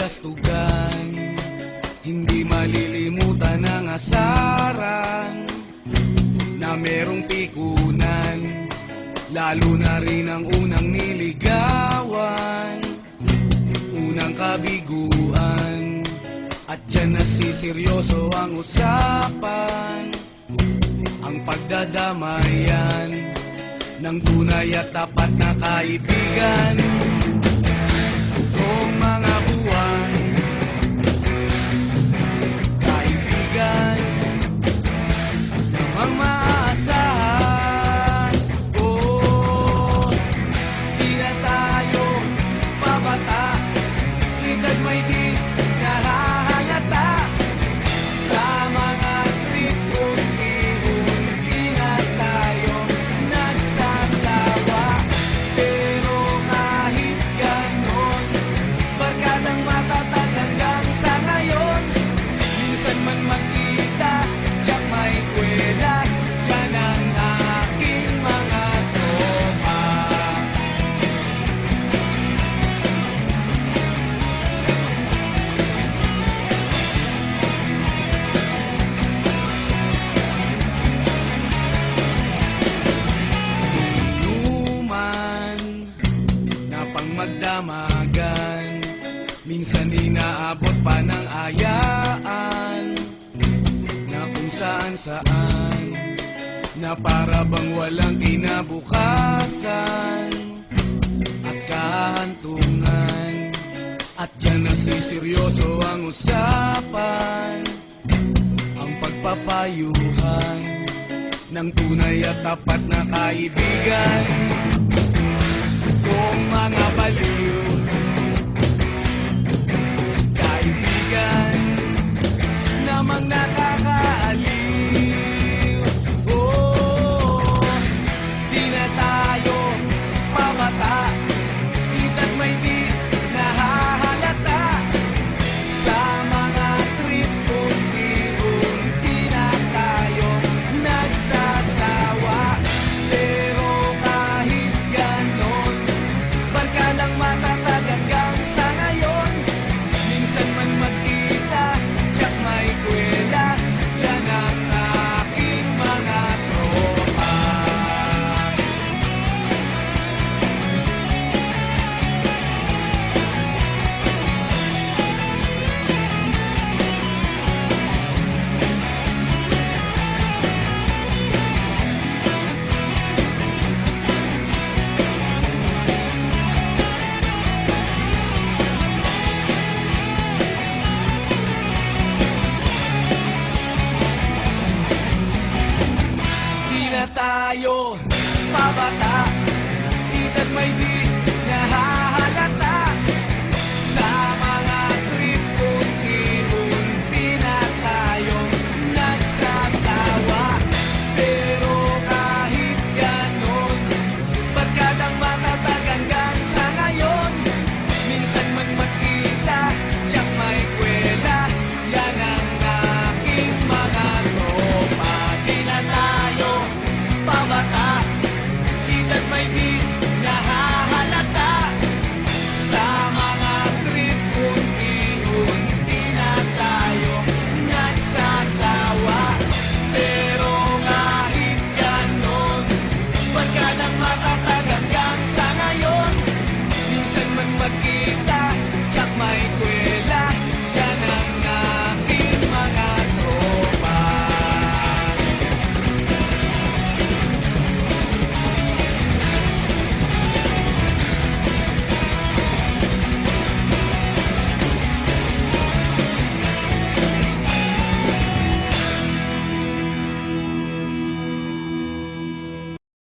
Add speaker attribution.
Speaker 1: kabulastugan, hindi malilimutan ang asaran na merong pikunan, lalo na rin ang unang niligawan, unang kabiguan. At dyan nasiseryoso ang usapan, ang pagdadamayan ng tunay at tapat na kaibigan. Kung mga buwan, kaibigan namang maaasahan. Oh, di na tayo babata, edad may di nahahalata. Sa mga trip unti-unti na tayo nagsasawa. Pero kahit ganon, barkadang matatag hanggang sa ngayon. Minsan man magkita, tiyak may kwela, yan ang aking mga tropa. Inuman na pang magdamagan, minsan inaabot pa ng ayaan, na kung saan-saan, na para bang walang kinabukasan at kahantungan. At dyan nasiseryoso ang usapan, ang pagpapayuhan ng tunay at tapat na kaibigan. Kung mga baliw, kaibigan namang nakakaaliw. Oh, di na tayo pabata, edad may di nahahalata. Sa mga trip unti-unti na tayo nagsasawa. Pero kahit ganon, barkadang matatag hanggang sa ngayon. Minsan man magkita, tiyak may kwela, yan ang aking mga tropa. Di na tayo pabata, edad may di